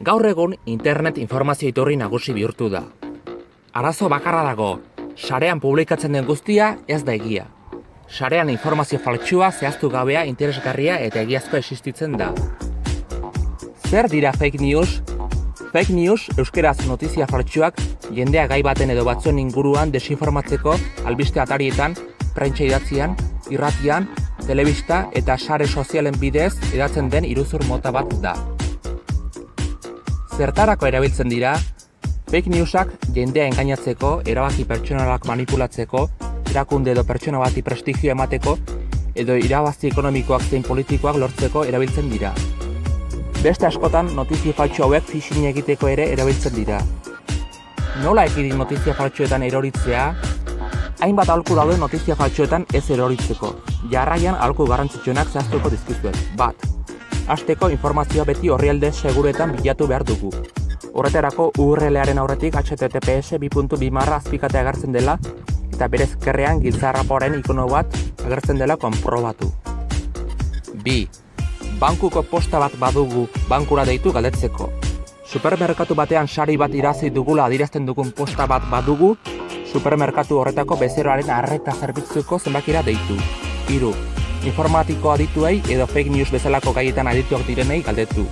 Gaur egun internet informazio iturri nagusi bihurtu da. Arazo bakarra dago, sarean publikatzen den guztia ez da egia. Sarean informazio faltsua zehaztu gabea interesgarria eta egiazkoa existitzen da. Zer dira fake news? Fake news, euskeraz notizia faltsuak, jendea gai baten edo batzuen inguruan desinformatzeko albiste atarietan, prentsa idatzian, irratian, telebista eta sare sozialen bidez hedatzen den iruzur mota bat da. Zertarako erabiltzen dira, fake newsak jendea engainatzeko, erabaki pertsonalak manipulatzeko, erakunde edo pertsona bati prestigio emateko, edo irabazi ekonomikoak zein politikoak lortzeko erabiltzen dira. Beste askotan notizia faltsu hauek phishing egiteko ere erabiltzen dira. Nola ekidin notizia faltsuetan eroritzea? Hainbat aholku daude notizia faltsuetan ez eroritzeko. Jarraian aholku garrantzitsuenak zehaztuko dizkizuet. Bat. Hasteko informazioa beti orrialde seguruetan bilatu behar dugu. Horretarako URL-aren aurretik https://2.2 azpikatea agertzen dela eta bere ezkerrean giltzarrapoaren ikono bat agertzen dela konprobatu. 2. Bankuko posta bat badugu bankura deitu galdetzeko. Supermerkatu batean sari bat irazi dugula adierazten dugun posta bat badugu, supermerkatu horretako bezeroaren arreta zerbitzuko zenbakira deitu. 3. Informatiko adituei edo fake news bezalako gaietan adituak direnei galdetu.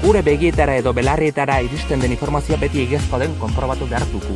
Gure begietara edo belarrietara iristen den informazioa beti egiazkoa den konprobatu behar dugu.